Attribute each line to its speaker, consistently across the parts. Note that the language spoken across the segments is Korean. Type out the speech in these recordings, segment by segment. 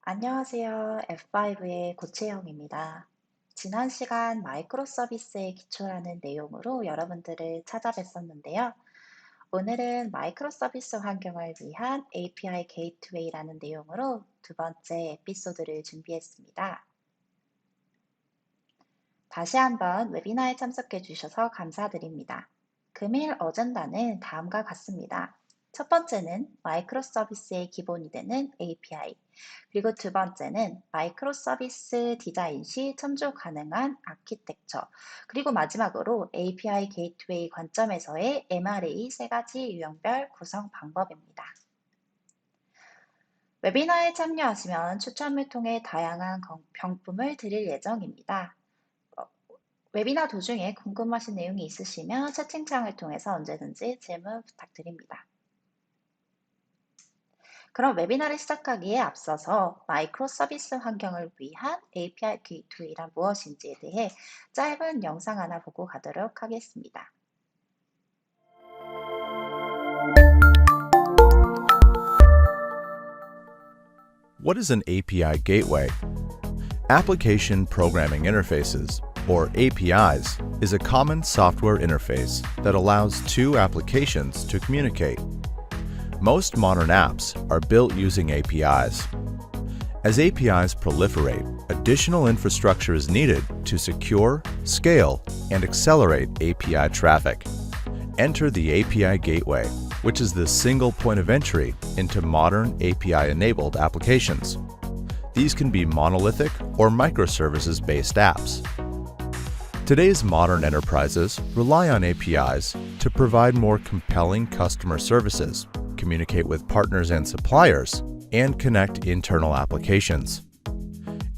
Speaker 1: 안녕하세요. F5의 고채영입니다. 지난 시간 마이크로 서비스에 기초라는 내용으로 여러분들을 찾아뵀었는데요. 오늘은 마이크로 서비스 환경을 위한 API 게이트웨이라는 내용으로 두 번째 에피소드를 준비했습니다. 다시 한번 웨비나에 참석해 주셔서 감사드립니다. 금일 어젠다는 다음과 같습니다. 첫 번째는 마이크로 서비스의 기본이 되는 API, 그리고 두 번째는 마이크로 서비스 디자인 시 참조 가능한 아키텍처, 그리고 마지막으로 API 게이트웨이 관점에서의 MRA 세 가지 유형별 구성 방법입니다. 웨비나에 참여하시면 추첨을 통해 다양한 경품을 드릴 예정입니다. 웨비나 도중에 궁금하신 내용이 있으시면 채팅창을 통해서 언제든지 질문 부탁드립니다. 그럼 웨비나를 시작하기에 앞서서 마이크로 서비스 환경을 위한 API 게이트웨이란 무엇인지에 대해 짧은 영상 하나 보고 가도록 하겠습니다.
Speaker 2: What is an API gateway? Application Programming Interfaces, or APIs, is a common software interface that allows two applications to communicate. Most modern apps are built using APIs. As APIs proliferate, additional infrastructure is needed to secure, scale, and accelerate API traffic. Enter the API gateway, which is the single point of entry into modern API-enabled applications. These can be monolithic or microservices-based apps. Today's modern enterprises rely on APIs to provide more compelling customer services, communicate with partners and suppliers, and connect internal applications.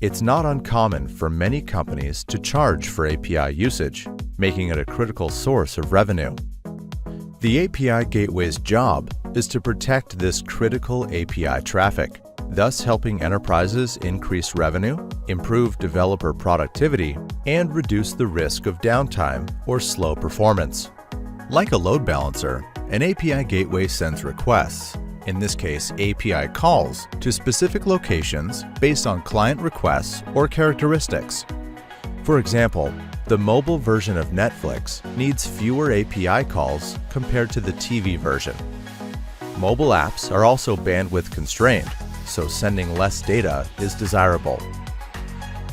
Speaker 2: It's not uncommon for many companies to charge for API usage, making it a critical source of revenue. The API gateway's job is to protect this critical API traffic, thus helping enterprises increase revenue, improve developer productivity, and reduce the risk of downtime or slow performance. Like a load balancer, an API gateway sends requests, in this case API calls, to specific locations based on client requests or characteristics. For example, the mobile version of Netflix needs fewer API calls compared to the TV version. Mobile apps are also bandwidth constrained, so sending less data is desirable.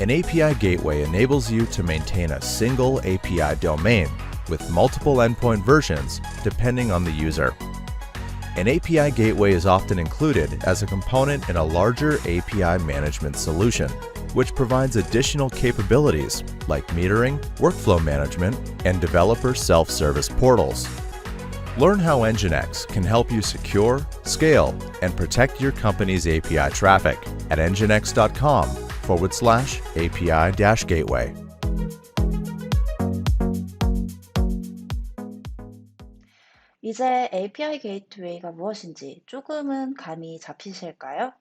Speaker 2: An API gateway enables you to maintain a single API domain with multiple endpoint versions depending on the user. An API gateway is often included as a component in a larger API management solution, which provides additional capabilities like metering, workflow management, and developer self-service portals. Learn how NGINX can help you secure, scale, and protect your company's API traffic at nginx.com/API-gateway.
Speaker 1: 이제 API 게이트웨이가 무엇인지 조금은 감이 잡히실까요?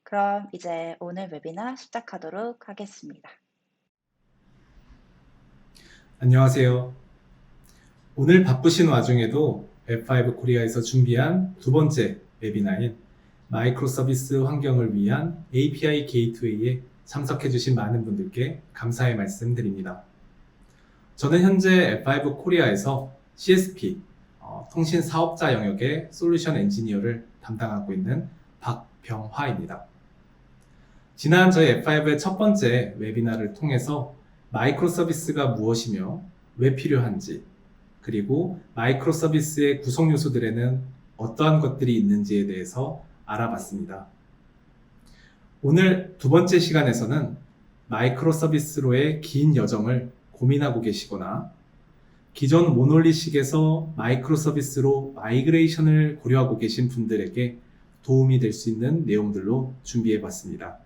Speaker 1: 그럼 이제 오늘 웨비나 시작하도록 하겠습니다.
Speaker 3: 안녕하세요. 오늘 바쁘신 와중에도 F5 코리아에서 준비한 두 번째 웨비나인 마이크로 서비스 환경을 위한 API 게이트웨이에 참석해주신 많은 분들께 감사의 말씀 드립니다. 저는 현재 F5 코리아에서 CSP, 통신 사업자 영역의 솔루션 엔지니어를 담당하고 있는 박병화입니다. 지난 저희 F5의 첫 번째 웨비나를 통해서 마이크로 서비스가 무엇이며 왜 필요한지, 그리고 마이크로 서비스의 구성 요소들에는 어떠한 것들이 있는지에 대해서 알아봤습니다. 오늘 두 번째 시간에서는 마이크로 서비스로의 긴 여정을 고민하고 계시거나 기존 모놀리식에서 마이크로 서비스로 마이그레이션을 고려하고 계신 분들에게 도움이 될 수 있는 내용들로 준비해 봤습니다.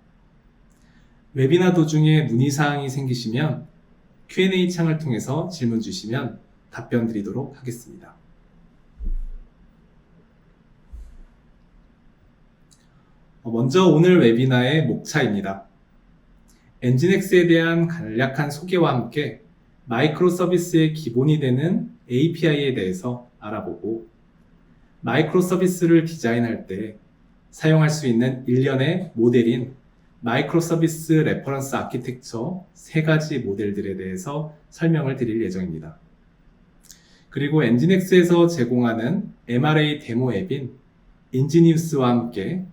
Speaker 3: 웨비나 도중에 문의사항이 생기시면 Q&A 창을 통해서 질문 주시면 답변 드리도록 하겠습니다. 먼저 오늘 웨비나의 목차입니다. 엔진엑스에 대한 간략한 소개와 함께 마이크로 서비스의 기본이 되는 API에 대해서 알아보고 마이크로 서비스를 디자인할 때 사용할 수 있는 일련의 모델인 마이크로서비스 레퍼런스 아키텍처 3가지 모델들에 대해서 설명을 드릴 예정입니다. 그리고 엔진엑스에서 제공하는 MRA 데모 앱인 인지니우스와 함께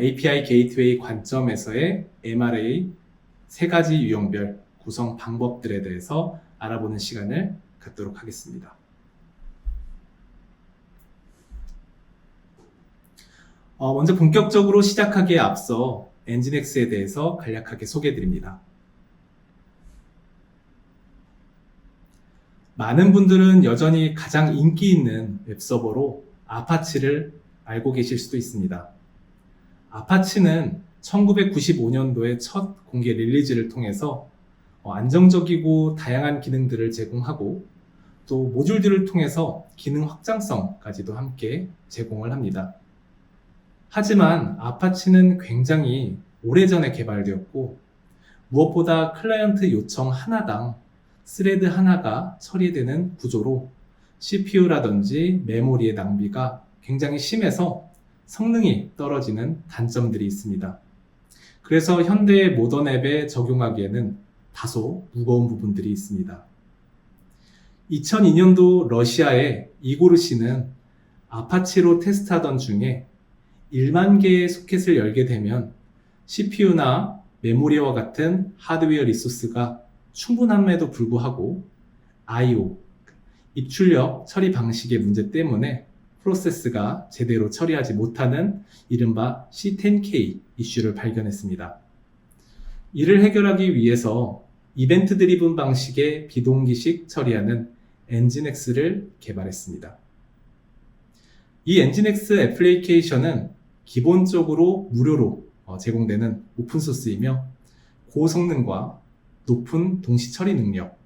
Speaker 3: API 게이트웨이 관점에서의 MRA 3가지 유형별 구성 방법들에 대해서 알아보는 시간을 갖도록 하겠습니다. 먼저 본격적으로 시작하기에 앞서 엔진엑스에 대해서 간략하게 소개해드립니다. 많은 분들은 여전히 가장 인기 있는 웹서버로 아파치를 알고 계실 수도 있습니다. 아파치는 1995년도에 첫 공개 릴리즈를 통해서 안정적이고 다양한 기능들을 제공하고 또 모듈들을 통해서 기능 확장성까지도 함께 제공을 합니다. 하지만 아파치는 굉장히 오래전에 개발되었고 무엇보다 클라이언트 요청 하나당 스레드 하나가 처리되는 구조로 CPU라든지 메모리의 낭비가 굉장히 심해서 성능이 떨어지는 단점들이 있습니다. 그래서 현대의 모던 앱에 적용하기에는 다소 무거운 부분들이 있습니다. 2002년도 러시아의 이고르 씨는 아파치로 테스트하던 중에 1만 개의 소켓을 열게 되면 CPU나 메모리와 같은 하드웨어 리소스가 충분함에도 불구하고 I/O, 입출력 처리 방식의 문제 때문에 프로세스가 제대로 처리하지 못하는 이른바 C10K 이슈를 발견했습니다. 이를 해결하기 위해서 이벤트 드리븐 방식의 비동기식 처리하는 엔진엑스를 개발했습니다. 이 엔진엑스 애플리케이션은 기본적으로 무료로 제공되는 오픈소스이며 고성능과 높은 동시 처리 능력,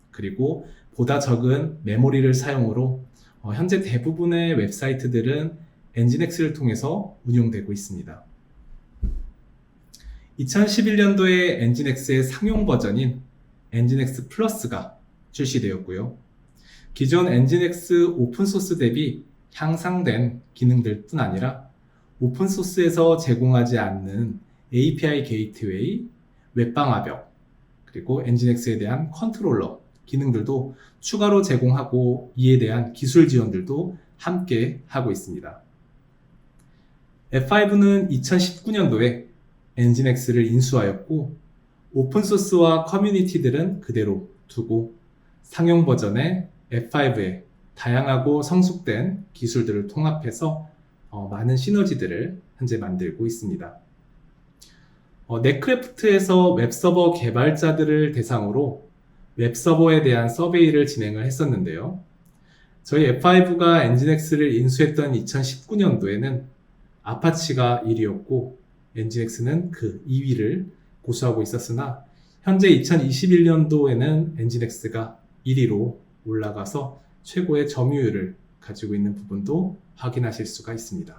Speaker 3: 그리고 보다 적은 메모리를 사용으로 현재 대부분의 웹사이트들은 엔진엑스를 통해서 운용되고 있습니다. 2011년도에 엔진엑스의 상용 버전인 엔진엑스 플러스가 출시되었고요. 기존 엔진엑스 오픈소스 대비 향상된 기능들 뿐 아니라 오픈소스에서 제공하지 않는 API 게이트웨이, 웹방화벽, 그리고 엔진엑스에 대한 컨트롤러 기능들도 추가로 제공하고 이에 대한 기술 지원들도 함께 하고 있습니다. F5는 2019년도에 엔진엑스를 인수하였고 오픈소스와 커뮤니티들은 그대로 두고 상용 버전의 F5에 다양하고 성숙된 기술들을 통합해서 많은 시너지들을 현재 만들고 있습니다. 넷크래프트에서 웹서버 개발자들을 대상으로 웹서버에 대한 서베이를 진행을 했었는데요. 저희 F5가 엔진엑스를 인수했던 2019년도에는 아파치가 1위였고 엔진엑스는 그 2위를 고수하고 있었으나 현재 2021년도에는 엔진엑스가 1위로 올라가서 최고의 점유율을 가지고 있는 부분도 확인하실 수가 있습니다.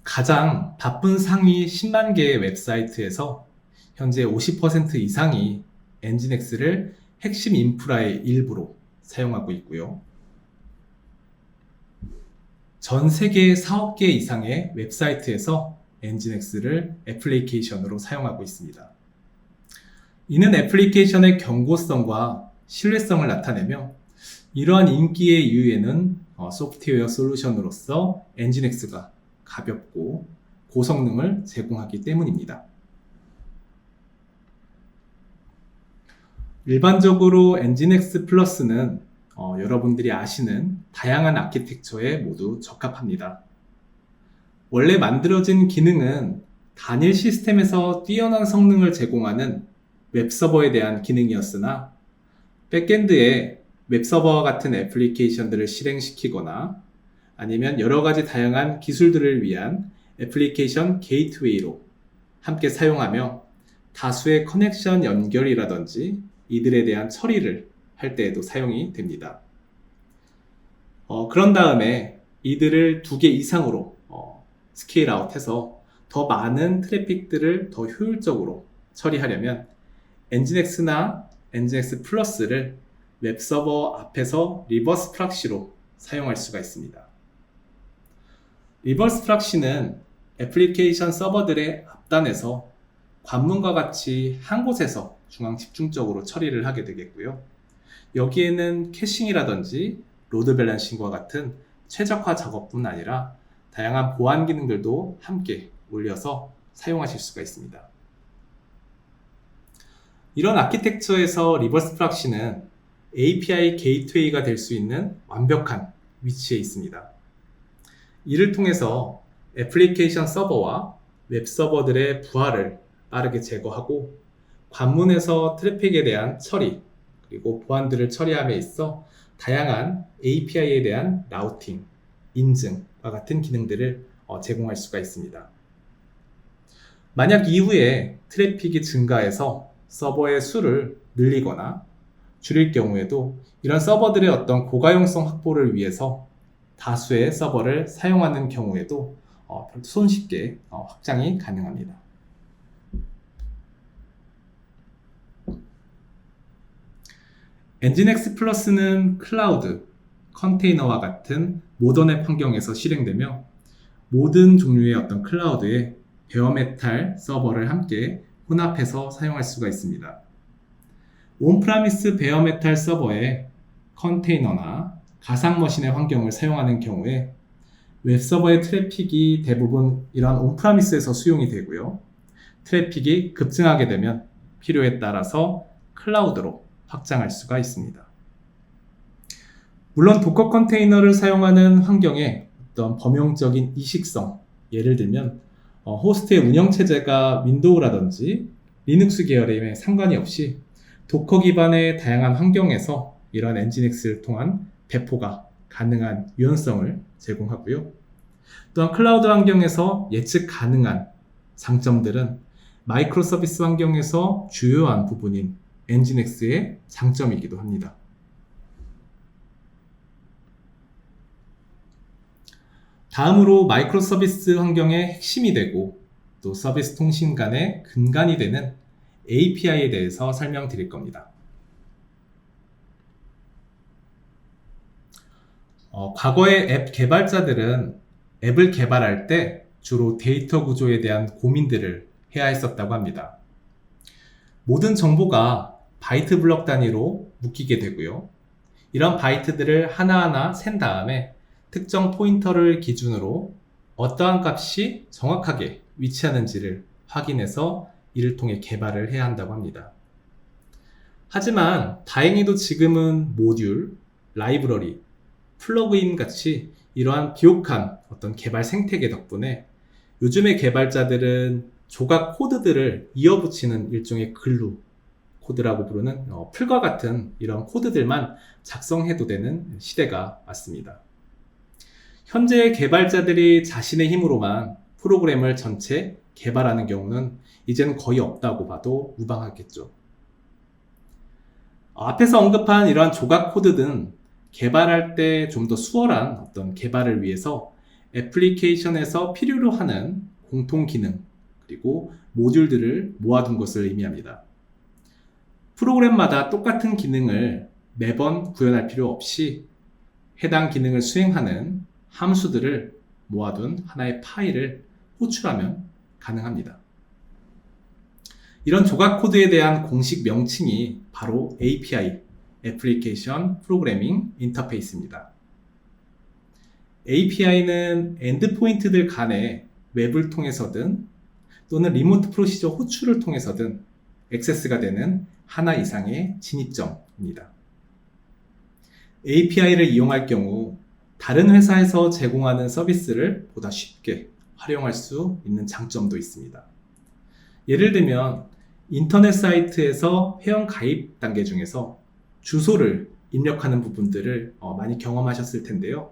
Speaker 3: 가장 바쁜 상위 10만 개의 웹사이트에서 현재 50% 이상이 엔진엑스를 핵심 인프라의 일부로 사용하고 있고요. 전 세계 4억 개 이상의 웹사이트에서 엔진엑스를 애플리케이션으로 사용하고 있습니다. 이는 애플리케이션의 경고성과 신뢰성을 나타내며 이러한 인기의 이유에는 소프트웨어 솔루션으로서 엔진엑스가 가볍고 고성능을 제공하기 때문입니다. 일반적으로 엔진엑스 플러스는 여러분들이 아시는 다양한 아키텍처에 모두 적합합니다. 원래 만들어진 기능은 단일 시스템에서 뛰어난 성능을 제공하는 웹서버에 대한 기능이었으나 백엔드에 웹서버와 같은 애플리케이션들을 실행시키거나 아니면 여러 가지 다양한 기술들을 위한 애플리케이션 게이트웨이로 함께 사용하며 다수의 커넥션 연결이라든지 이들에 대한 처리를 할 때에도 사용이 됩니다. 그런 다음에 이들을 2개 이상으로 스케일 아웃해서 더 많은 트래픽들을 더 효율적으로 처리하려면 엔진엑스나 엔진엑스 플러스를 웹서버 앞에서 리버스 프락시로 사용할 수가 있습니다. 리버스 프락시는 애플리케이션 서버들의 앞단에서 관문과 같이 한 곳에서 중앙 집중적으로 처리를 하게 되겠고요. 여기에는 캐싱이라든지 로드 밸런싱과 같은 최적화 작업뿐 아니라 다양한 보안 기능들도 함께 올려서 사용하실 수가 있습니다. 이런 아키텍처에서 리버스 프락시는 API 게이트웨이가 될 수 있는 완벽한 위치에 있습니다. 이를 통해서 애플리케이션 서버와 웹 서버들의 부하를 빠르게 제거하고 관문에서 트래픽에 대한 처리, 그리고 보안들을 처리함에 있어 다양한 API에 대한 라우팅, 인증과 같은 기능들을 제공할 수가 있습니다. 만약 이후에 트래픽이 증가해서 서버의 수를 늘리거나 줄일 경우에도 이런 서버들의 어떤 고가용성 확보를 위해서 다수의 서버를 사용하는 경우에도 손쉽게 확장이 가능합니다. 엔진X 플러스는 클라우드, 컨테이너와 같은 모던 앱 환경에서 실행되며 모든 종류의 어떤 클라우드에 베어메탈 서버를 함께 혼합해서 사용할 수가 있습니다. 온프라미스 베어메탈 서버에 컨테이너나 가상머신의 환경을 사용하는 경우에 웹서버의 트래픽이 대부분 이러한 온프라미스에서 수용이 되고요. 트래픽이 급증하게 되면 필요에 따라서 클라우드로 확장할 수가 있습니다. 물론 도커 컨테이너를 사용하는 환경에 어떤 범용적인 이식성, 예를 들면 호스트의 운영체제가 윈도우라든지 리눅스 계열임에 상관이 없이 도커 기반의 다양한 환경에서 이런 엔진엑스를 통한 배포가 가능한 유연성을 제공하고요. 또한 클라우드 환경에서 예측 가능한 장점들은 마이크로 서비스 환경에서 주요한 부분인 엔진엑스의 장점이기도 합니다. 다음으로 마이크로 서비스 환경의 핵심이 되고 또 서비스 통신 간의 근간이 되는 API에 대해서 설명드릴 겁니다. 과거의 앱 개발자들은 앱을 개발할 때 주로 데이터 구조에 대한 고민들을 해야 했었다고 합니다. 모든 정보가 바이트 블럭 단위로 묶이게 되고요. 이런 바이트들을 하나하나 센 다음에 특정 포인터를 기준으로 어떠한 값이 정확하게 위치하는지를 확인해서 이를 통해 개발을 해야 한다고 합니다. 하지만 다행히도 지금은 모듈, 라이브러리, 플러그인 같이 이러한 비옥한 어떤 개발 생태계 덕분에 요즘의 개발자들은 조각 코드들을 이어붙이는 일종의 글루, 코드라고 부르는 풀과 같은 이런 코드들만 작성해도 되는 시대가 왔습니다. 현재 개발자들이 자신의 힘으로만 프로그램을 전체 개발하는 경우는 이제는 거의 없다고 봐도 무방하겠죠. 앞에서 언급한 이러한 조각 코드는 개발할 때 좀 더 수월한 어떤 개발을 위해서 애플리케이션에서 필요로 하는 공통 기능 그리고 모듈들을 모아둔 것을 의미합니다. 프로그램마다 똑같은 기능을 매번 구현할 필요 없이 해당 기능을 수행하는 함수들을 모아둔 하나의 파일을 호출하면 가능합니다. 이런 조각 코드에 대한 공식 명칭이 바로 API, Application Programming Interface입니다. API는 엔드포인트들 간에 웹을 통해서든 또는 리모트 프로시저 호출을 통해서든 액세스가 되는 하나 이상의 진입점입니다. API를 이용할 경우 다른 회사에서 제공하는 서비스를 보다 쉽게 활용할 수 있는 장점도 있습니다. 예를 들면 인터넷 사이트에서 회원 가입 단계 중에서 주소를 입력하는 부분들을 많이 경험하셨을 텐데요.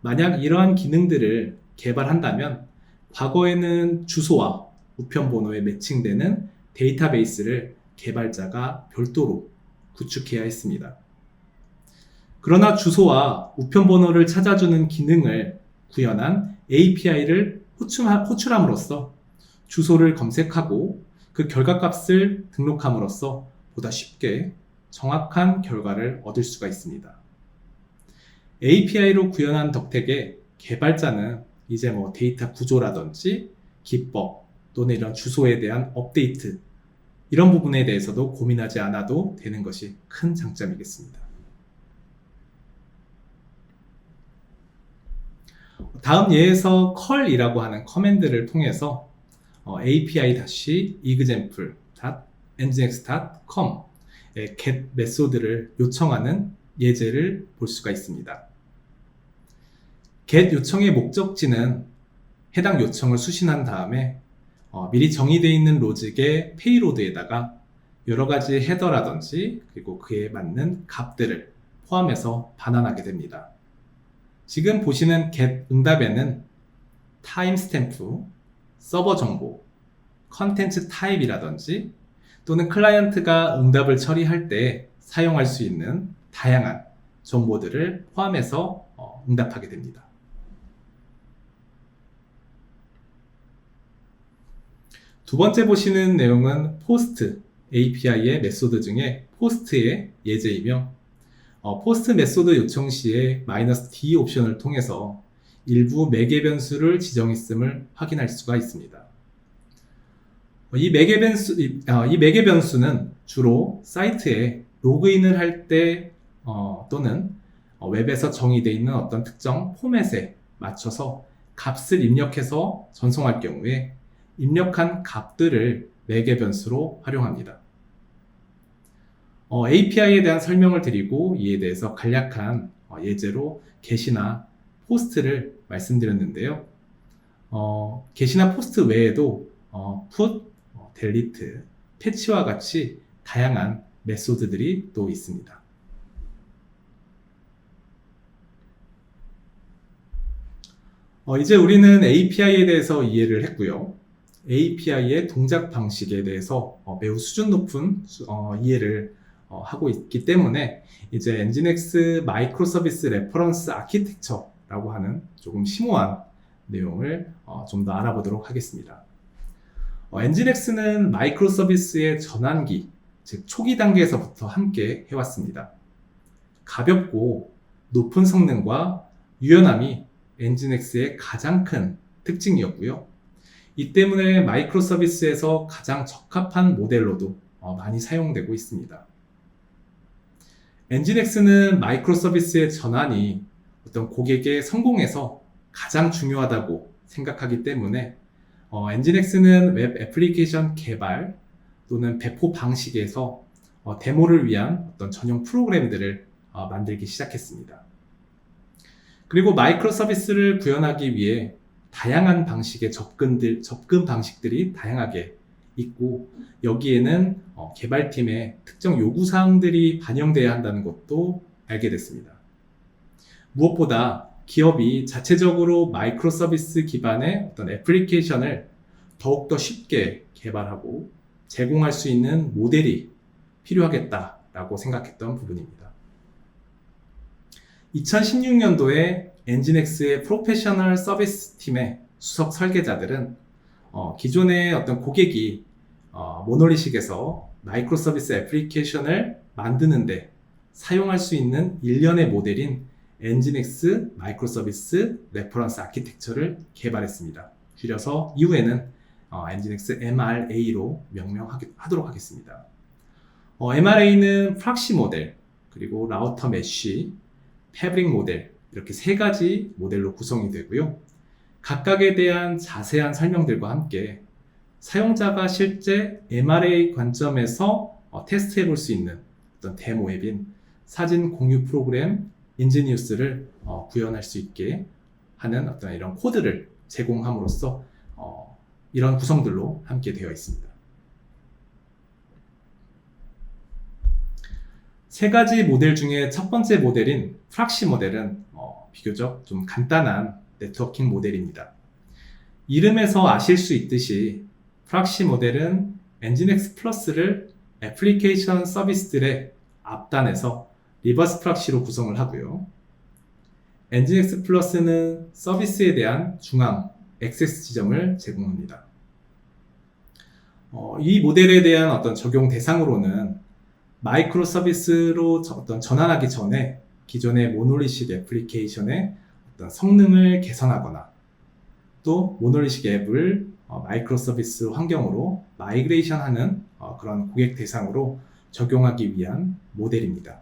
Speaker 3: 만약 이러한 기능들을 개발한다면 과거에는 주소와 우편번호에 매칭되는 데이터베이스를 개발자가 별도로 구축해야 했습니다. 그러나 주소와 우편번호를 찾아주는 기능을 구현한 API를 호출함으로써 주소를 검색하고 그 결과값을 등록함으로써 보다 쉽게 정확한 결과를 얻을 수가 있습니다. API로 구현한 덕택에 개발자는 이제 데이터 구조라든지 기법 또는 이런 주소에 대한 업데이트 이런 부분에 대해서도 고민하지 않아도 되는 것이 큰 장점이겠습니다. 다음 예에서 curl이라고 하는 커맨드를 통해서 api-example.nginx.com의 get 메소드를 요청하는 예제를 볼 수가 있습니다. get 요청의 목적지는 해당 요청을 수신한 다음에 미리 정의되어 있는 로직의 페이로드에다가 여러 가지 헤더라든지 그리고 그에 맞는 값들을 포함해서 반환하게 됩니다. 지금 보시는 get 응답에는 타임스탬프, 서버 정보, 컨텐츠 타입이라든지 또는 클라이언트가 응답을 처리할 때 사용할 수 있는 다양한 정보들을 포함해서 응답하게 됩니다. 두 번째 보시는 내용은 포스트 API의 메소드 중에 포스트의 예제이며 포스트 메소드 요청 시에 -d 옵션을 통해서 일부 매개 변수를 지정했음을 확인할 수가 있습니다. 이 매개 변수는 주로 사이트에 로그인을 할 때 또는 웹에서 정의되어 있는 어떤 특정 포맷에 맞춰서 값을 입력해서 전송할 경우에 입력한 값들을 매개 변수로 활용합니다. API에 대한 설명을 드리고 이에 대해서 간략한 예제로 get이나 post를 말씀드렸는데요. get이나 post 외에도 put, delete, patch와 같이 다양한 메소드들이 또 있습니다. 이제 우리는 API에 대해서 이해를 했고요. API의 동작 방식에 대해서 매우 수준 높은 이해를 하고 있기 때문에 이제 엔진엑스 마이크로 서비스 레퍼런스 아키텍처라고 하는 조금 심오한 내용을 좀 더 알아보도록 하겠습니다. 엔진엑스는 마이크로 서비스의 전환기, 즉 초기 단계에서부터 함께 해왔습니다. 가볍고 높은 성능과 유연함이 엔진엑스의 가장 큰 특징이었고요. 이 때문에 마이크로 서비스에서 가장 적합한 모델로도 많이 사용되고 있습니다. 엔진엑스는 마이크로 서비스의 전환이 어떤 고객의 성공에서 가장 중요하다고 생각하기 때문에 엔진엑스는 웹 애플리케이션 개발 또는 배포 방식에서 데모를 위한 어떤 전용 프로그램들을 만들기 시작했습니다. 그리고 마이크로 서비스를 구현하기 위해 다양한 방식의 접근 방식들이 다양하게 있고 여기에는 개발팀의 특정 요구사항들이 반영돼야 한다는 것도 알게 됐습니다. 무엇보다 기업이 자체적으로 마이크로 서비스 기반의 어떤 애플리케이션을 더욱더 쉽게 개발하고 제공할 수 있는 모델이 필요하겠다라고 생각했던 부분입니다. 2016년도에 엔진엑스의 프로페셔널 서비스 팀의 수석 설계자들은 기존의 어떤 고객이 모놀리식에서 마이크로 서비스 애플리케이션을 만드는데 사용할 수 있는 일련의 모델인 엔진엑스 마이크로 서비스 레퍼런스 아키텍처를 개발했습니다. 줄여서 이후에는 엔진엑스 MRA로 명명하도록 하겠습니다. MRA는 프락시 모델, 그리고 라우터 메쉬, 패브릭 모델 이렇게 세 가지 모델로 구성이 되고요. 각각에 대한 자세한 설명들과 함께 사용자가 실제 MRA 관점에서 테스트해 볼 수 있는 어떤 데모 앱인 사진 공유 프로그램 인지니우스를 구현할 수 있게 하는 어떤 이런 코드를 제공함으로써 이런 구성들로 함께 되어 있습니다. 세 가지 모델 중에 첫 번째 모델인 프락시 모델은 비교적 좀 간단한 네트워킹 모델입니다. 이름에서 아실 수 있듯이 프락시 모델은 엔진엑스 플러스를 애플리케이션 서비스들의 앞단에서 리버스 프락시로 구성을 하고요. 엔진엑스 플러스는 서비스에 대한 중앙 액세스 지점을 제공합니다. 이 모델에 대한 어떤 적용 대상으로는 마이크로 서비스로 어떤 전환하기 전에 기존의 모놀리식 애플리케이션의 어떤 성능을 개선하거나 또 모놀리식 앱을 마이크로 서비스 환경으로 마이그레이션하는 그런 고객 대상으로 적용하기 위한 모델입니다.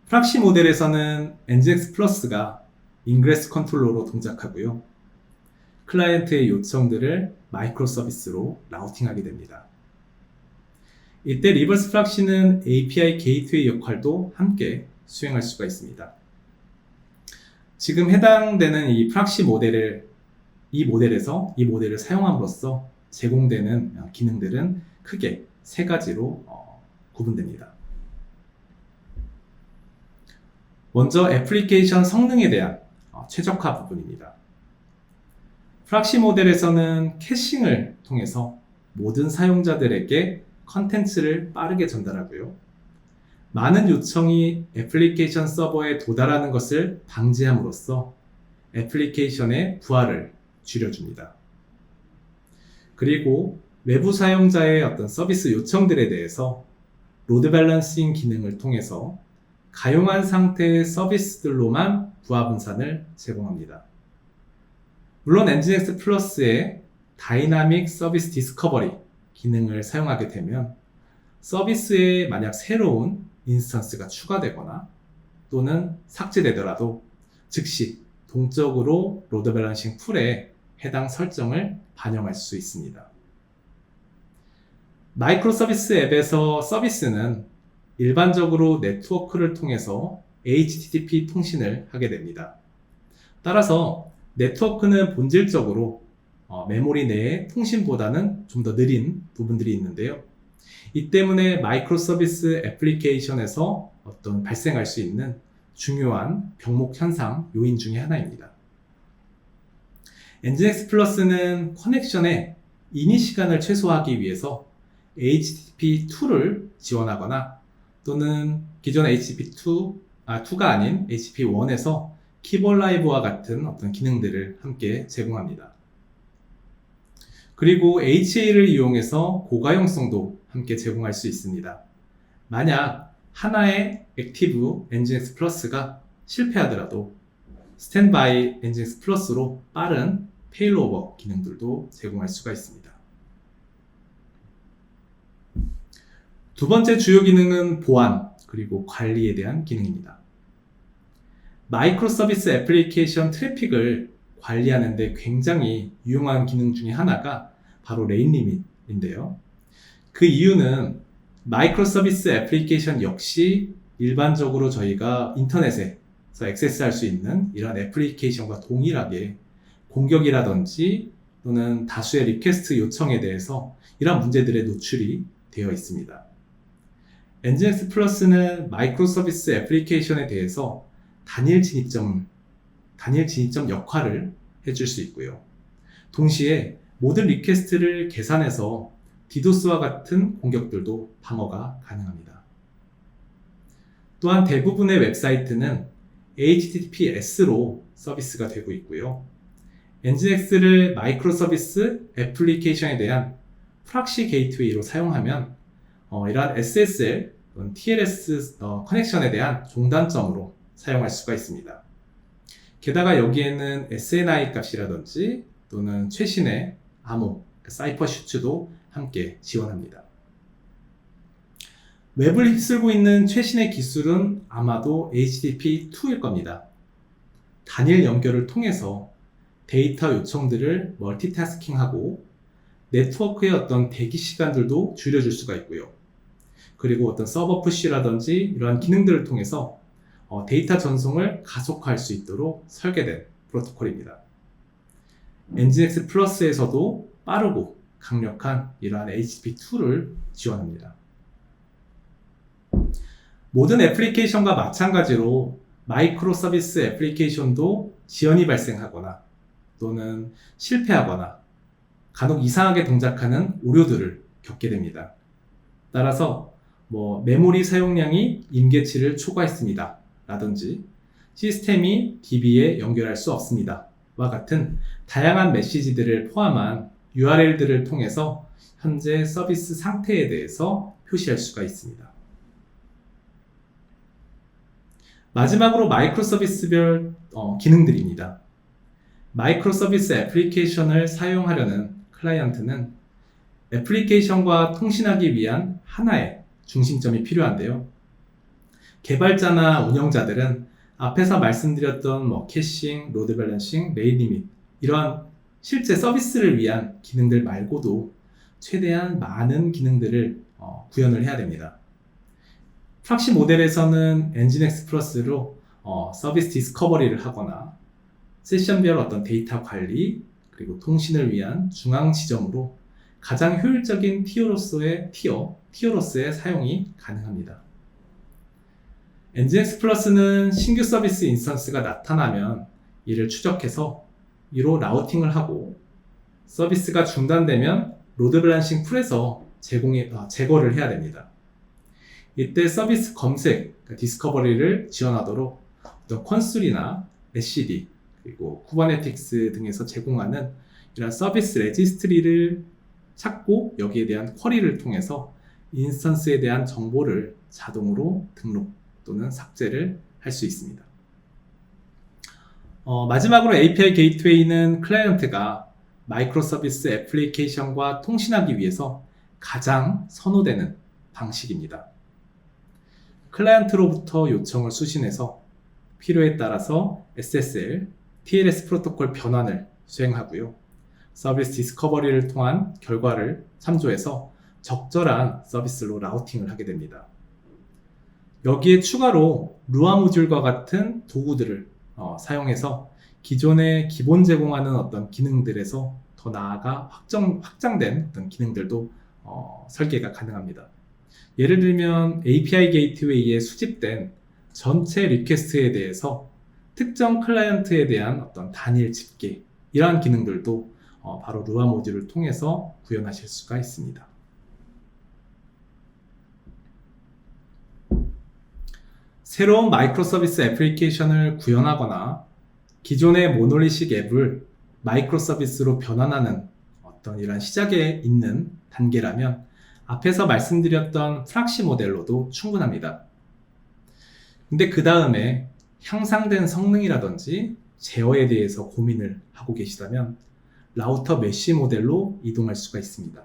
Speaker 3: 프락시 모델에서는 엔진엑스 플러스가 인그레스 컨트롤러로 동작하고요. 클라이언트의 요청들을 마이크로 서비스로 라우팅하게 됩니다. 이때 리버스 프락시는 API 게이트웨이 역할도 함께 수행할 수가 있습니다. 지금 해당되는 이 프락시 모델을 이 모델을 사용함으로써 제공되는 기능들은 크게 세 가지로 구분됩니다. 먼저 애플리케이션 성능에 대한 최적화 부분입니다. 프락시 모델에서는 캐싱을 통해서 모든 사용자들에게 컨텐츠를 빠르게 전달하고요. 많은 요청이 애플리케이션 서버에 도달하는 것을 방지함으로써 애플리케이션의 부하를 줄여줍니다. 그리고 외부 사용자의 어떤 서비스 요청들에 대해서 로드 밸런싱 기능을 통해서 가용한 상태의 서비스들로만 부하 분산을 제공합니다. 물론 엔진엑스 플러스의 다이나믹 서비스 디스커버리 기능을 사용하게 되면 서비스에 만약 새로운 인스턴스가 추가되거나 또는 삭제되더라도 즉시 동적으로 로드 밸런싱 풀에 해당 설정을 반영할 수 있습니다. 마이크로 서비스 앱에서 서비스는 일반적으로 네트워크를 통해서 HTTP 통신을 하게 됩니다. 따라서 네트워크는 본질적으로 메모리 내의 통신보다는 좀 더 느린 부분들이 있는데요. 이 때문에 마이크로 서비스 애플리케이션에서 어떤 발생할 수 있는 중요한 병목 현상 요인 중에 하나입니다. 엔진엑스 플러스는 커넥션의 인이 시간을 최소화하기 위해서 HTTP2를 지원하거나 또는 기존 HTTP2가 아닌 HTTP1에서 키볼 라이브와 같은 어떤 기능들을 함께 제공합니다. 그리고 HA를 이용해서 고가용성도 함께 제공할 수 있습니다. 만약 하나의 액티브 엔진엑스 플러스가 실패하더라도 스탠바이 엔진엑스 플러스로 빠른 페일오버 기능들도 제공할 수가 있습니다. 두 번째 주요 기능은 보안 그리고 관리에 대한 기능입니다. 마이크로 서비스 애플리케이션 트래픽을 관리하는 데 굉장히 유용한 기능 중에 하나가 바로 레인 리밋인데요. 그 이유는 마이크로 서비스 애플리케이션 역시 일반적으로 저희가 인터넷에서 액세스할 수 있는 이런 애플리케이션과 동일하게 공격이라든지 또는 다수의 리퀘스트 요청에 대해서 이런 문제들에 노출이 되어 있습니다. 엔진엑스 플러스는 마이크로 서비스 애플리케이션에 대해서 단일 진입점 역할을 해줄 수 있고요. 동시에 모든 리퀘스트를 계산해서 디도스와 같은 공격들도 방어가 가능합니다. 또한 대부분의 웹사이트는 HTTPS로 서비스가 되고 있고요. 엔진엑스를 마이크로 서비스 애플리케이션에 대한 프락시 게이트웨이로 사용하면 이러한 SSL, TLS 커넥션에 대한 종단점으로 사용할 수가 있습니다. 게다가 여기에는 SNI 값이라든지 또는 최신의 암호, 사이퍼 슈츠도 함께 지원합니다. 웹을 휩쓸고 있는 최신의 기술은 아마도 HTTP2일 겁니다. 단일 연결을 통해서 데이터 요청들을 멀티태스킹하고 네트워크의 어떤 대기 시간들도 줄여줄 수가 있고요. 그리고 어떤 서버 푸시라든지 이러한 기능들을 통해서 데이터 전송을 가속화할 수 있도록 설계된 프로토콜입니다. 엔진엑스 플러스에서도 빠르고 강력한 이러한 HTTP2를 지원합니다. 모든 애플리케이션과 마찬가지로 마이크로 서비스 애플리케이션도 지연이 발생하거나 또는 실패하거나 간혹 이상하게 동작하는 오류들을 겪게 됩니다. 따라서 메모리 사용량이 임계치를 초과했습니다 라든지 시스템이 DB에 연결할 수 없습니다 와 같은 다양한 메시지들을 포함한 URL들을 통해서 현재 서비스 상태에 대해서 표시할 수가 있습니다. 마지막으로 마이크로 서비스별 기능들입니다. 마이크로 서비스 애플리케이션을 사용하려는 클라이언트는 애플리케이션과 통신하기 위한 하나의 중심점이 필요한데요. 개발자나 운영자들은 앞에서 말씀드렸던 캐싱, 로드 밸런싱, 레인 리밋 이러한 실제 서비스를 위한 기능들 말고도 최대한 많은 기능들을 구현을 해야 됩니다. 프락시 모델에서는 엔진X 플러스로 서비스 디스커버리를 하거나 세션별 어떤 데이터 관리 그리고 통신을 위한 중앙 지점으로 가장 효율적인 티어로서의 사용이 가능합니다. 엔진X 플러스는 신규 서비스 인스턴스가 나타나면 이를 추적해서 이로 라우팅을 하고 서비스가 중단되면 로드 밸런싱 풀에서 제거를 해야 됩니다. 이때 서비스 검색, 디스커버리를 지원하도록 어떤 콘솔이나 SCD, 그리고 쿠버네티스 등에서 제공하는 이런 서비스 레지스트리를 찾고 여기에 대한 쿼리를 통해서 인스턴스에 대한 정보를 자동으로 등록 또는 삭제를 할 수 있습니다. 마지막으로 API 게이트웨이는 클라이언트가 마이크로 서비스 애플리케이션과 통신하기 위해서 가장 선호되는 방식입니다. 클라이언트로부터 요청을 수신해서 필요에 따라서 SSL, TLS 프로토콜 변환을 수행하고요. 서비스 디스커버리를 통한 결과를 참조해서 적절한 서비스로 라우팅을 하게 됩니다. 여기에 추가로 루아 모듈과 같은 도구들을 사용해서 기존에 기본 제공하는 어떤 기능들에서 더 나아가 확장된 어떤 기능들도 설계가 가능합니다. 예를 들면 API 게이트웨이에 수집된 전체 리퀘스트에 대해서 특정 클라이언트에 대한 어떤 단일 집계 이러한 기능들도 바로 루아 모듈을 통해서 구현하실 수가 있습니다. 새로운 마이크로 서비스 애플리케이션을 구현하거나 기존의 모놀리식 앱을 마이크로 서비스로 변환하는 어떤 이런 시작에 있는 단계라면 앞에서 말씀드렸던 프락시 모델로도 충분합니다. 근데 그 다음에 향상된 성능이라든지 제어에 대해서 고민을 하고 계시다면 라우터 메쉬 모델로 이동할 수가 있습니다.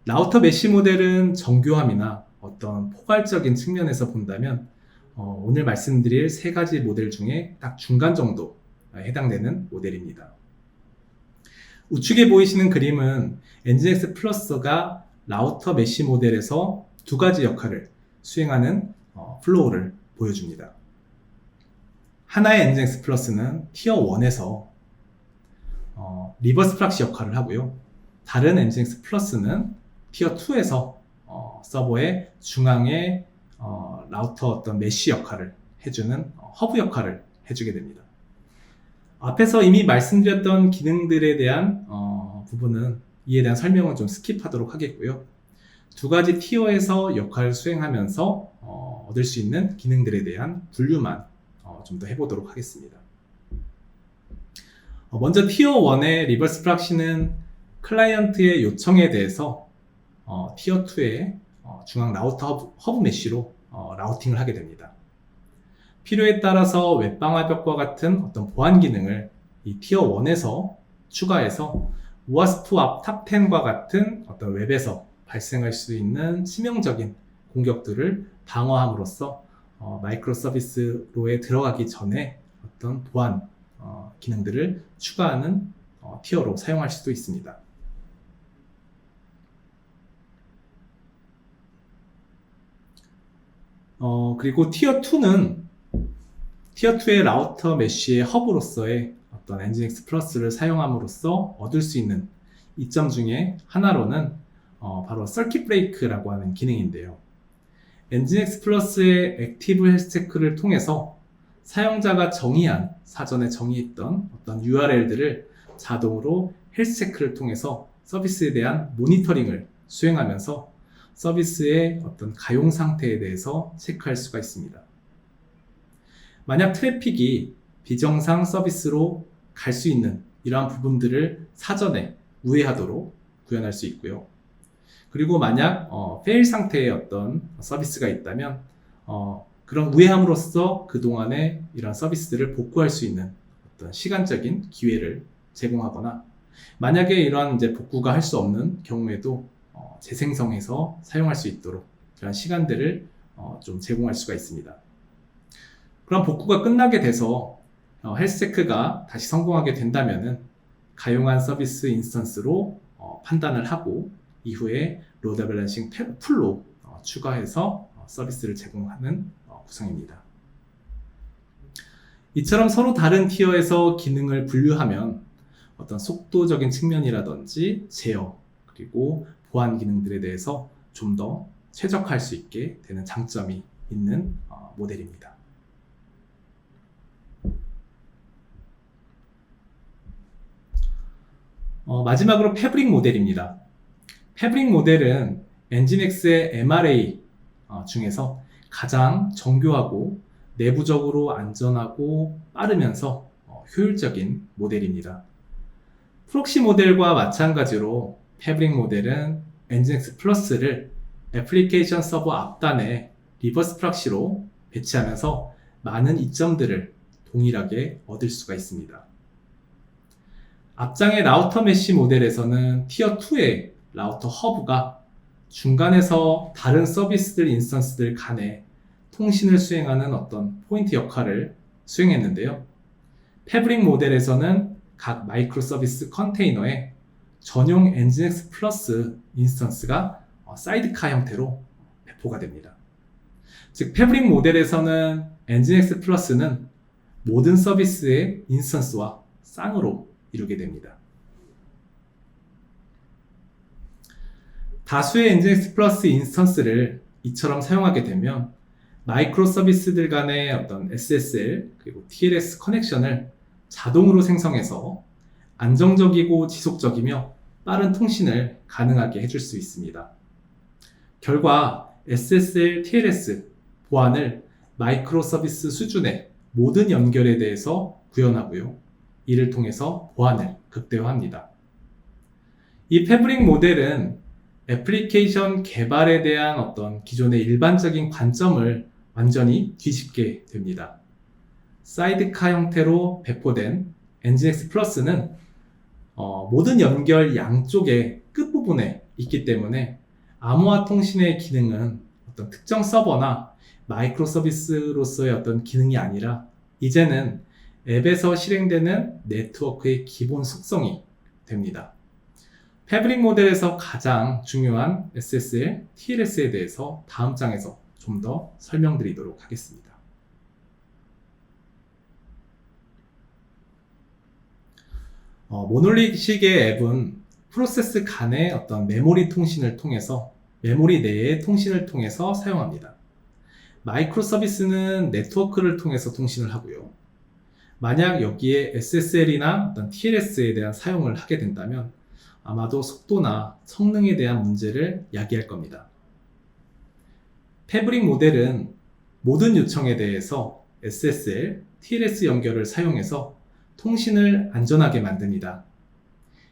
Speaker 3: 라우터 메쉬 모델은 정교함이나 어떤 포괄적인 측면에서 본다면 오늘 말씀드릴 세 가지 모델 중에 딱 중간 정도 해당되는 모델입니다. 우측에 보이시는 그림은 엔진X 플러스가 라우터 메쉬 모델에서 두 가지 역할을 수행하는 플로우를 보여줍니다. 하나의 엔진X 플러스는 티어 1에서 리버스 프락시 역할을 하고요. 다른 엔진X 플러스는 티어 2에서 서버의 중앙에 라우터 어떤 메쉬 역할을 해주는 허브 역할을 해주게 됩니다. 앞에서 이미 말씀드렸던 기능들에 대한 부분은 이에 대한 설명은 좀 스킵하도록 하겠고요. 두 가지 티어에서 역할을 수행하면서 얻을 수 있는 기능들에 대한 분류만 좀 더 해보도록 하겠습니다. 먼저 티어 1의 리버스 프락시는 클라이언트의 요청에 대해서 티어 2의 중앙 라우터 허브 메쉬로 라우팅을 하게 됩니다. 필요에 따라서 웹방 화벽과 같은 어떤 보안 기능을 이 티어 1에서 추가해서 와스프 앞 탑10과 같은 어떤 웹에서 발생할 수 있는 치명적인 공격들을 방어함으로써 마이크로 서비스로에 들어가기 전에 어떤 보안 기능들을 추가하는 티어로 사용할 수도 있습니다. 그리고 티어 2의 라우터 메쉬의 허브로서의 어떤 엔진X 플러스를 사용함으로써 얻을 수 있는 이점 중에 하나로는 바로 서킷 브레이크라고 하는 기능인데요. 엔진X 플러스의 액티브 헬스 체크를 통해서 사용자가 사전에 정의했던 어떤 URL들을 자동으로 헬스 체크를 통해서 서비스에 대한 모니터링을 수행하면서 서비스의 어떤 가용 상태에 대해서 체크할 수가 있습니다. 만약 트래픽이 비정상 서비스로 갈 수 있는 이러한 부분들을 사전에 우회하도록 구현할 수 있고요. 그리고 만약 페일 상태의 어떤 서비스가 있다면 그런 우회함으로써 그동안의 이런 서비스들을 복구할 수 있는 어떤 시간적인 기회를 제공하거나, 만약에 이러한 이제 복구가 할 수 없는 경우에도 재생성해서 사용할 수 있도록 이런 시간들을 좀 제공할 수가 있습니다. 그럼 복구가 끝나게 돼서 헬스체크가 다시 성공하게 된다면은 가용한 서비스 인스턴스로 판단을 하고 이후에 로드 밸런싱 풀로 추가해서 서비스를 제공하는 구성입니다. 이처럼 서로 다른 티어에서 기능을 분류하면 어떤 속도적인 측면이라든지 제어, 그리고 보안 기능들에 대해서 좀 더 최적화할 수 있게 되는 장점이 있는 모델입니다. 마지막으로 패브릭 모델입니다. 패브릭 모델은 엔진X의 MRA 중에서 가장 정교하고 내부적으로 안전하고 빠르면서 효율적인 모델입니다. 프록시 모델과 마찬가지로 패브릭 모델은 엔진X 플러스를 애플리케이션 서버 앞단에 리버스 프록시로 배치하면서 많은 이점들을 동일하게 얻을 수가 있습니다. 앞장의 라우터 메쉬 모델에서는 티어 2의 라우터 허브가 중간에서 다른 서비스들 인스턴스들 간에 통신을 수행하는 어떤 포인트 역할을 수행했는데요. 패브릭 모델에서는 각 마이크로 서비스 컨테이너에 전용 엔진X 플러스 인스턴스가 사이드카 형태로 배포가 됩니다. 즉 패브릭 모델에서는 엔진X 플러스는 모든 서비스의 인스턴스와 쌍으로 이루게 됩니다. 다수의 엔진X 플러스 인스턴스를 이처럼 사용하게 되면 마이크로 서비스들 간의 어떤 SSL 그리고 TLS 커넥션을 자동으로 생성해서 안정적이고 지속적이며 빠른 통신을 가능하게 해줄 수 있습니다. 결과 SSL, TLS 보안을 마이크로 서비스 수준의 모든 연결에 대해서 구현하고요. 이를 통해서 보안을 극대화합니다. 이 패브릭 모델은 애플리케이션 개발에 대한 어떤 기존의 일반적인 관점을 완전히 뒤집게 됩니다. 사이드카 형태로 배포된 엔진X 플러스는 모든 연결 양쪽의 끝부분에 있기 때문에 암호화 통신의 기능은 어떤 특정 서버나 마이크로 서비스로서의 어떤 기능이 아니라 이제는 앱에서 실행되는 네트워크의 기본 속성이 됩니다. 패브릭 모델에서 가장 중요한 SSL, TLS에 대해서 다음 장에서 좀 더 설명드리도록 하겠습니다. 모놀리식의 앱은 프로세스 간의 어떤 메모리 통신을 통해서 메모리 내의 통신을 통해서 사용합니다. 마이크로 서비스는 네트워크를 통해서 통신을 하고요. 만약 여기에 SSL이나 어떤 TLS에 대한 사용을 하게 된다면 아마도 속도나 성능에 대한 문제를 야기할 겁니다. 패브릭 모델은 모든 요청에 대해서 SSL, TLS 연결을 사용해서 통신을 안전하게 만듭니다.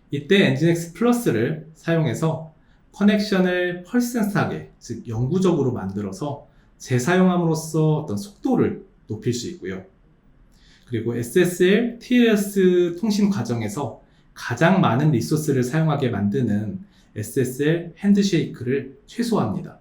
Speaker 3: 이때 엔진X 플러스를 사용해서 커넥션을 펄센스하게, 즉 영구적으로 만들어서 재사용함으로써 어떤 속도를 높일 수 있고요. 그리고 SSL, TLS 통신 과정에서 가장 많은 리소스를 사용하게 만드는 SSL 핸드쉐이크를 최소화합니다.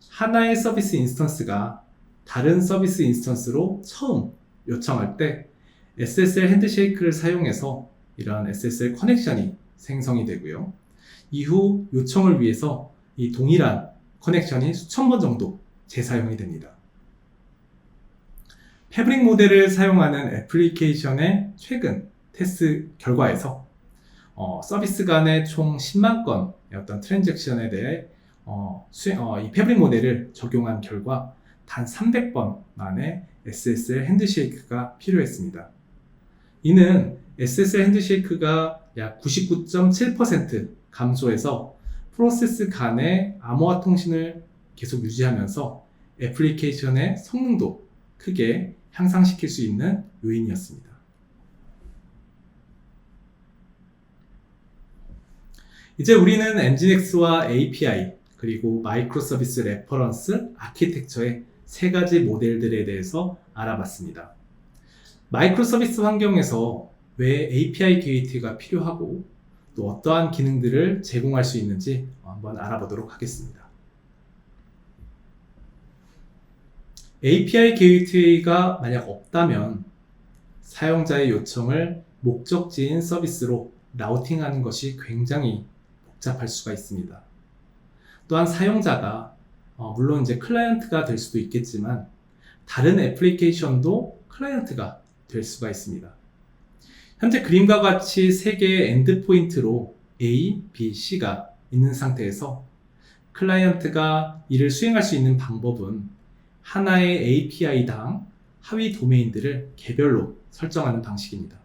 Speaker 3: 하나의 서비스 인스턴스가 다른 서비스 인스턴스로 처음 요청할 때 SSL 핸드쉐이크를 사용해서 이러한 SSL 커넥션이 생성이 되고요. 이후 요청을 위해서 이 동일한 커넥션이 수천 번 정도 재사용이 됩니다. 패브릭 모델을 사용하는 애플리케이션의 최근 테스트 결과에서 서비스 간의 총 10만 건의 어떤 트랜잭션에 대해 이 패브릭 모델을 적용한 결과 단 300번 만에 SSL 핸드쉐이크가 필요했습니다. 이는 SSL 핸드쉐이크가 약 99.7% 감소해서 프로세스 간의 암호화 통신을 계속 유지하면서 애플리케이션의 성능도 크게 향상시킬 수 있는 요인이었습니다. 이제 우리는 엔진엑스와 API 그리고 마이크로 서비스 레퍼런스 아키텍처의 세 가지 모델들에 대해서 알아봤습니다. 마이크로 서비스 환경에서 왜 API 게이트웨이가 필요하고 또 어떠한 기능들을 제공할 수 있는지 한번 알아보도록 하겠습니다. API 게이트웨이가 만약 없다면 사용자의 요청을 목적지인 서비스로 라우팅하는 것이 굉장히 복잡할 수가 있습니다. 또한 사용자가 물론 이제 클라이언트가 될 수도 있겠지만 다른 애플리케이션도 클라이언트가 될 수가 있습니다. 현재 그림과 같이 세 개의 엔드포인트로 A, B, C가 있는 상태에서 클라이언트가 이를 수행할 수 있는 방법은 하나의 API당 하위 도메인들을 개별로 설정하는 방식입니다.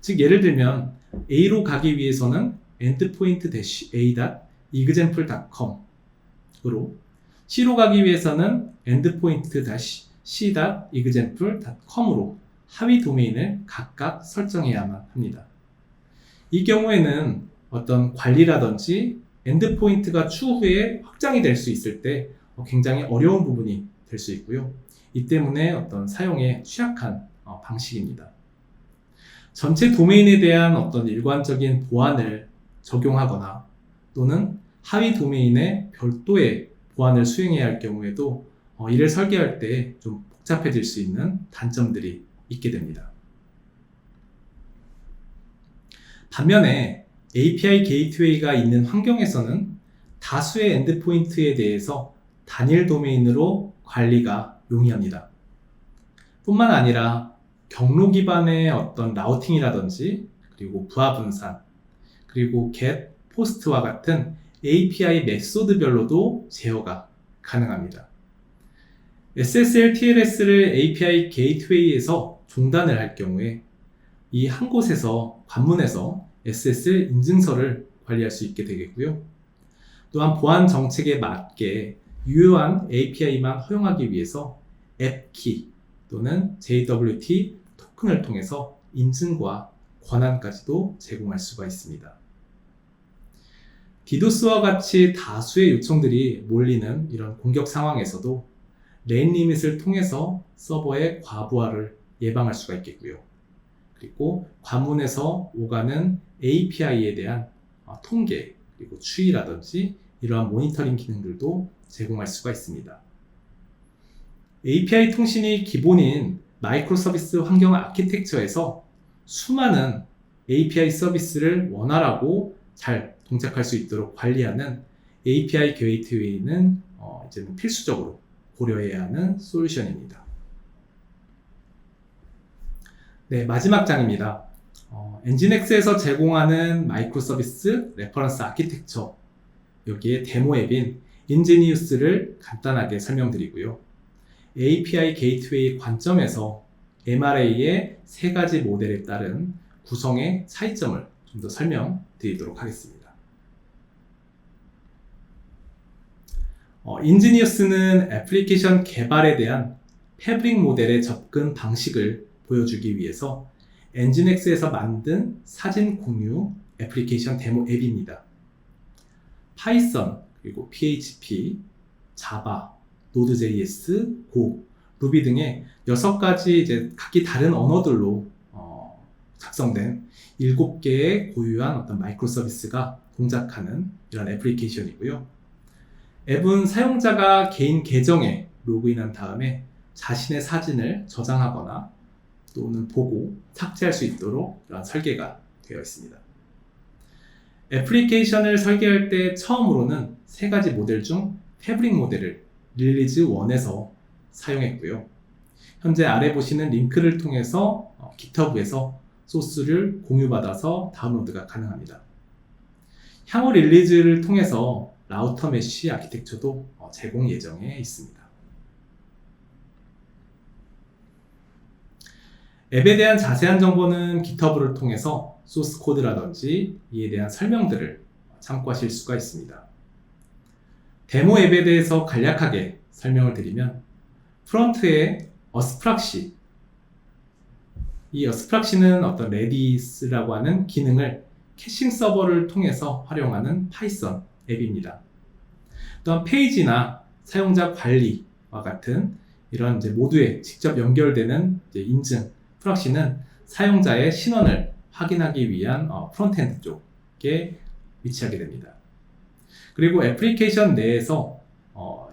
Speaker 3: 즉 예를 들면 A로 가기 위해서는 endpoint-a.example.com으로 C로 가기 위해서는 endpoint-c.example.com으로 하위 도메인을 각각 설정해야만 합니다. 이 경우에는 어떤 관리라든지 엔드포인트가 추후에 확장이 될 수 있을 때 굉장히 어려운 부분이 될 수 있고요. 이 때문에 어떤 사용에 취약한 방식입니다. 전체 도메인에 대한 어떤 일관적인 보안을 적용하거나 또는 하위 도메인에 별도의 보안을 수행해야 할 경우에도 이를 설계할 때 좀 복잡해질 수 있는 단점들이 있게 됩니다. 반면에 API 게이트웨이가 있는 환경에서는 다수의 엔드포인트에 대해서 단일 도메인으로 관리가 용이합니다. 뿐만 아니라 경로 기반의 어떤 라우팅이라든지 그리고 부하 분산 그리고 get, post와 같은 API 메소드별로도 제어가 가능합니다. SSL, TLS를 API 게이트웨이에서 종단을 할 경우에 이 한 곳에서 관문에서 SSL 인증서를 관리할 수 있게 되겠고요. 또한 보안 정책에 맞게 유효한 API만 허용하기 위해서 앱키 또는 JWT 토큰을 통해서 인증과 권한까지도 제공할 수가 있습니다. 디도스와 같이 다수의 요청들이 몰리는 이런 공격 상황에서도 레인 리밋을 통해서 서버의 과부하를 예방할 수가 있겠고요. 그리고 관문에서 오가는 API에 대한 통계 그리고 추이라든지 이러한 모니터링 기능들도 제공할 수가 있습니다. API 통신이 기본인 마이크로 서비스 환경 아키텍처에서 수많은 API 서비스를 원활하고 잘 동작할 수 있도록 관리하는 API 게이트웨이는 이제는 필수적으로 고려해야 하는 솔루션입니다. 네, 마지막 장입니다. 엔진엑스에서 제공하는 마이크로 서비스 레퍼런스 아키텍처 여기에 데모 앱인 인지니우스를 간단하게 설명드리고요. API 게이트웨이 관점에서 MRA의 세 가지 모델에 따른 구성의 차이점을 좀 더 설명드리도록 하겠습니다. 인지니어스는 애플리케이션 개발에 대한 패브릭 모델의 접근 방식을 보여주기 위해서 엔진엑스에서 만든 사진 공유 애플리케이션 데모 앱입니다. 파이썬, 그리고 PHP, 자바, 노드.js, 고, 루비 등의 6가지 이제 각기 다른 언어들로 작성된 7개의 고유한 어떤 마이크로 서비스가 동작하는 이런 애플리케이션이고요. 앱은 사용자가 개인 계정에 로그인한 다음에 자신의 사진을 저장하거나 또는 보고 삭제할 수 있도록 이런 설계가 되어 있습니다. 애플리케이션을 설계할 때 처음으로는 3가지 모델 중 패브릭 모델을 릴리즈 1에서 사용했고요. 현재 아래 보시는 링크를 통해서 GitHub에서 소스를 공유받아서 다운로드가 가능합니다. 향후 릴리즈를 통해서 라우터 메쉬 아키텍처도 제공 예정에 있습니다. 앱에 대한 자세한 정보는 GitHub를 통해서 소스 코드라든지 이에 대한 설명들을 참고하실 수가 있습니다. 데모 앱에 대해서 간략하게 설명을 드리면 프론트에 어스프락시 이 어스프락시는 어떤 레디스라고 하는 기능을 캐싱 서버를 통해서 활용하는 파이썬 앱입니다. 또한 페이지나 사용자 관리와 같은 이런 이제 모두에 직접 연결되는 이제 인증, 프락시는 사용자의 신원을 확인하기 위한 프론트엔드 쪽에 위치하게 됩니다. 그리고 애플리케이션 내에서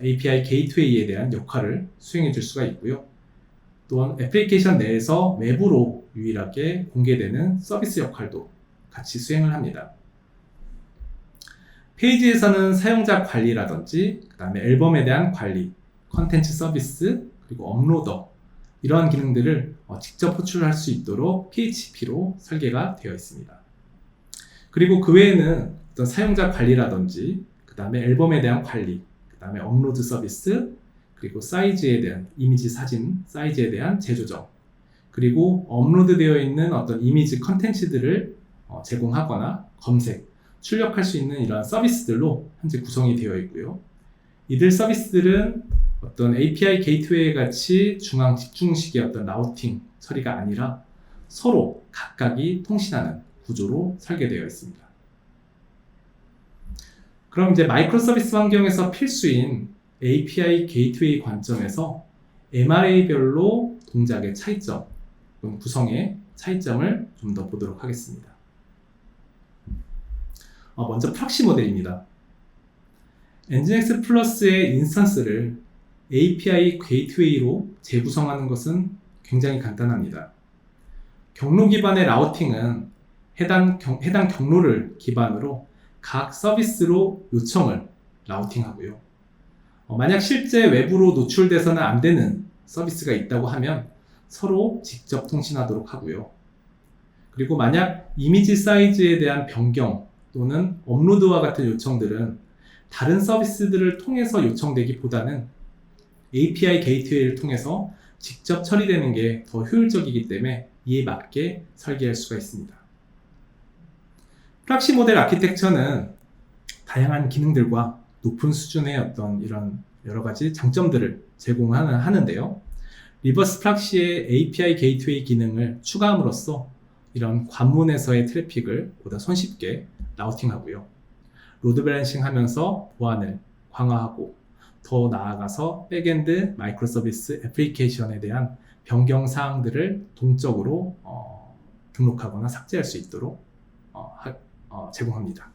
Speaker 3: API 게이트웨이에 대한 역할을 수행해 줄 수가 있고요. 또한 애플리케이션 내에서 외부로 유일하게 공개되는 서비스 역할도 같이 수행을 합니다. 페이지에서는 사용자 관리라든지 그 다음에 앨범에 대한 관리, 컨텐츠 서비스, 그리고 업로더 이러한 기능들을 직접 호출할 수 있도록 PHP로 설계가 되어 있습니다. 그리고 그 외에는 어떤 사용자 관리라든지 그 다음에 앨범에 대한 관리, 그 다음에 업로드 서비스, 그리고 사이즈에 대한 이미지 사진 사이즈에 대한 재조정, 그리고 업로드 되어 있는 어떤 이미지 컨텐츠들을 제공하거나 검색, 출력할 수 있는 이러한 서비스들로 현재 구성이 되어 있고요. 이들 서비스들은 어떤 API 게이트웨이 같이 중앙 집중식의 어떤 라우팅 처리가 아니라 서로 각각이 통신하는 구조로 설계되어 있습니다. 그럼 이제 마이크로 서비스 환경에서 필수인 API 게이트웨이 관점에서 MRA별로 동작의 차이점, 구성의 차이점을 좀 더 보도록 하겠습니다. 먼저 프락시 모델입니다. 엔진X 플러스의 인스턴스를 API 게이트웨이로 재구성하는 것은 굉장히 간단합니다. 경로 기반의 라우팅은 해당 경로를 기반으로 각 서비스로 요청을 라우팅하고요. 만약 실제 외부로 노출돼서는 안 되는 서비스가 있다고 하면 서로 직접 통신하도록 하고요. 그리고 만약 이미지 사이즈에 대한 변경 또는 업로드와 같은 요청들은 다른 서비스들을 통해서 요청되기보다는 API 게이트웨이를 통해서 직접 처리되는 게 더 효율적이기 때문에 이에 맞게 설계할 수가 있습니다. 프락시 모델 아키텍처는 다양한 기능들과 높은 수준의 어떤 이런 여러 가지 장점들을 제공하는데요. 리버스 프락시의 API 게이트웨이 기능을 추가함으로써 이런 관문에서의 트래픽을 보다 손쉽게 라우팅하고요. 로드 밸런싱 하면서 보안을 강화하고 더 나아가서 백엔드 마이크로 서비스 애플리케이션에 대한 변경 사항들을 동적으로 등록하거나 삭제할 수 있도록 제공합니다.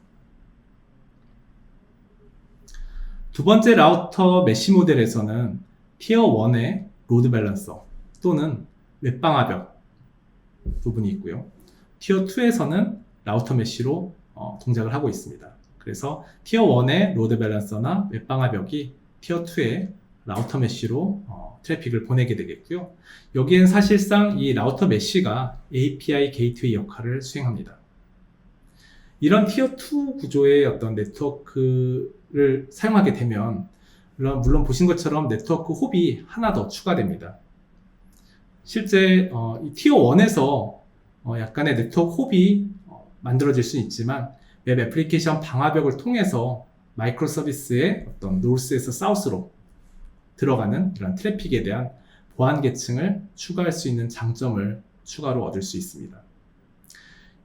Speaker 3: 두 번째 라우터 메쉬 모델에서는 티어 1의 로드 밸런서 또는 웹방화벽 부분이 있고요. 티어 2에서는 라우터 메쉬로 동작을 하고 있습니다. 그래서 티어 1의 로드 밸런서나 웹방화벽이 티어 2의 라우터 메쉬로 트래픽을 보내게 되겠고요. 여기엔 사실상 이 라우터 메쉬가 API 게이트웨이 역할을 수행합니다. 이런 티어 2 구조의 어떤 네트워크를 사용하게 되면 물론 보신 것처럼 네트워크 홉이 하나 더 추가됩니다. 실제 이 티어 1에서 약간의 네트워크 홉이 만들어질 수 있지만 웹 애플리케이션 방화벽을 통해서 마이크로 서비스의 어떤 노스에서 사우스로 들어가는 이런 트래픽에 대한 보안 계층을 추가할 수 있는 장점을 추가로 얻을 수 있습니다.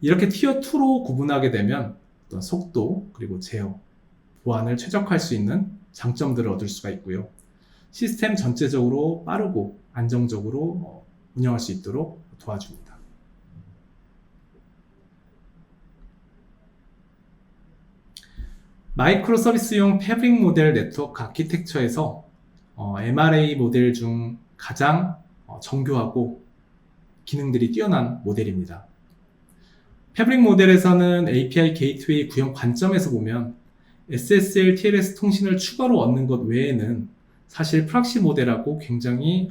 Speaker 3: 이렇게 티어 2로 구분하게 되면 어떤 속도 그리고 제어, 보안을 최적화할 수 있는 장점들을 얻을 수가 있고요. 시스템 전체적으로 빠르고 안정적으로 운영할 수 있도록 도와줍니다. 마이크로 서비스용 패브릭 모델 네트워크 아키텍처에서 MRA 모델 중 가장 정교하고 기능들이 뛰어난 모델입니다. 패브릭 모델에서는 API 게이트웨이 구형 관점에서 보면 SSL, TLS 통신을 추가로 얻는 것 외에는 사실 프락시 모델하고 굉장히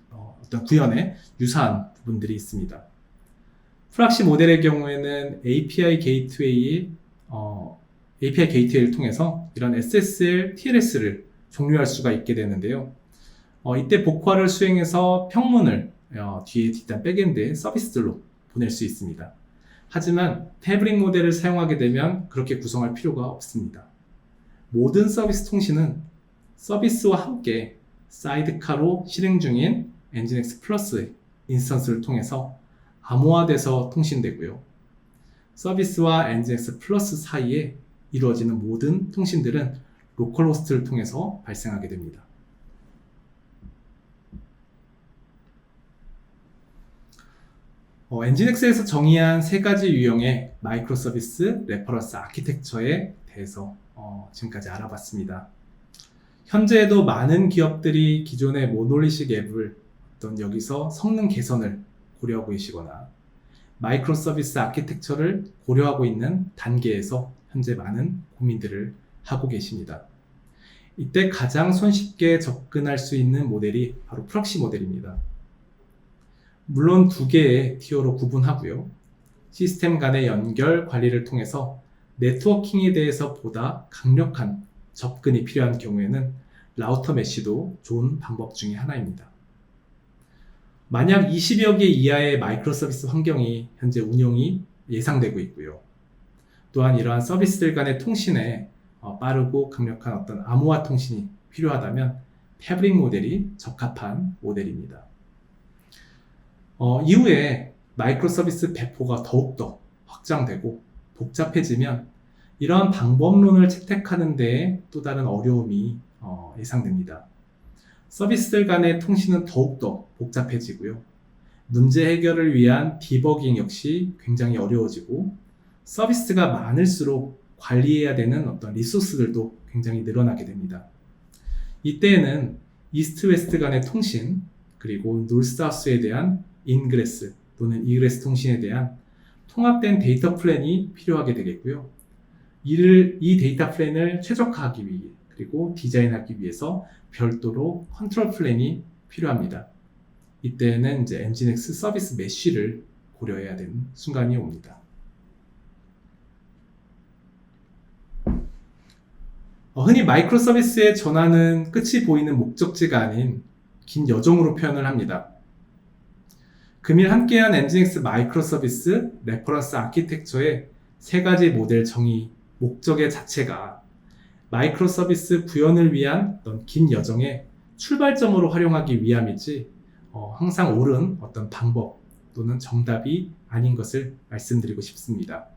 Speaker 3: 어떤 구현에 유사한 부분들이 있습니다. 프락시 모델의 경우에는 API 게이트웨이를 통해서 이런 SSL, TLS를 종료할 수가 있게 되는데요. 이때 복화를 수행해서 평문을 뒤에 뒷단 백엔드의 서비스들로 보낼 수 있습니다. 하지만 패브릭 모델을 사용하게 되면 그렇게 구성할 필요가 없습니다. 모든 서비스 통신은 서비스와 함께 사이드카로 실행 중인 엔진X 플러스 인스턴스를 통해서 암호화돼서 통신되고요. 서비스와 엔진엑스 플러스 사이에 이루어지는 모든 통신들은 로컬호스트를 통해서 발생하게 됩니다. 엔진엑스에서 정의한 세 가지 유형의 마이크로 서비스 레퍼런스 아키텍처에 대해서 지금까지 알아봤습니다. 현재에도 많은 기업들이 기존의 모놀리식 앱을 여기서 성능 개선을 고려하고 계시거나 마이크로 서비스 아키텍처를 고려하고 있는 단계에서 현재 많은 고민들을 하고 계십니다. 이때 가장 손쉽게 접근할 수 있는 모델이 바로 프록시 모델입니다. 물론 두 개의 티어로 구분하고요. 시스템 간의 연결 관리를 통해서 네트워킹에 대해서 보다 강력한 접근이 필요한 경우에는 라우터 메쉬도 좋은 방법 중에 하나입니다. 만약 20여 개 이하의 마이크로 서비스 환경이 현재 운영이 예상되고 있고요. 또한 이러한 서비스들 간의 통신에 빠르고 강력한 어떤 암호화 통신이 필요하다면 패브릭 모델이 적합한 모델입니다. 이후에 마이크로 서비스 배포가 더욱더 확장되고 복잡해지면 이러한 방법론을 채택하는 데에 또 다른 어려움이 예상됩니다. 서비스들 간의 통신은 더욱더 복잡해지고요. 문제 해결을 위한 디버깅 역시 굉장히 어려워지고 서비스가 많을수록 관리해야 되는 어떤 리소스들도 굉장히 늘어나게 됩니다. 이때에는 이스트 웨스트 간의 통신 그리고 놀사우스에 대한 인그레스 또는 이그레스 통신에 대한 통합된 데이터 플랜이 필요하게 되겠고요. 이 데이터 플랜을 최적화하기 위해 그리고 디자인하기 위해서 별도로 컨트롤 플랜이 필요합니다. 이때는 이제 엔진엑스 서비스 메쉬를 고려해야 되는 순간이 옵니다. 흔히 마이크로 서비스의 전환은 끝이 보이는 목적지가 아닌 긴 여정으로 표현을 합니다. 금일 함께한 엔진엑스 마이크로 서비스 레퍼런스 아키텍처의 세 가지 모델 정의 목적의 자체가 마이크로 서비스 구현을 위한 어떤 긴 여정의 출발점으로 활용하기 위함이지 항상 옳은 어떤 방법 또는 정답이 아닌 것을 말씀드리고 싶습니다.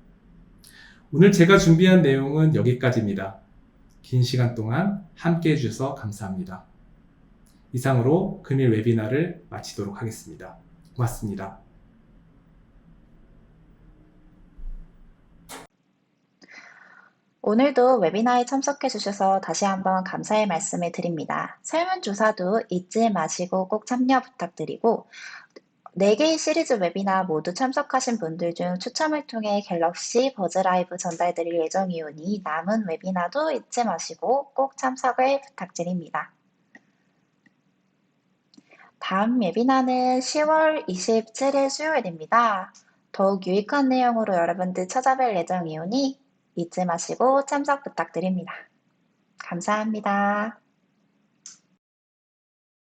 Speaker 3: 오늘 제가 준비한 내용은 여기까지입니다. 긴 시간 동안 함께 해주셔서 감사합니다. 이상으로 금일 웨비나를 마치도록 하겠습니다. 고맙습니다.
Speaker 1: 오늘도 웨비나에 참석해 주셔서 다시 한번 감사의 말씀을 드립니다. 설문조사도 잊지 마시고 꼭 참여 부탁드리고 4개의 시리즈 웨비나 모두 참석하신 분들 중 추첨을 통해 갤럭시 버즈라이브 전달드릴 예정이오니 남은 웨비나도 잊지 마시고 꼭 참석을 부탁드립니다. 다음 웨비나는 10월 27일 수요일입니다. 더욱 유익한 내용으로 여러분들 찾아뵐 예정이오니 잊지 마시고 참석 부탁드립니다. 감사합니다.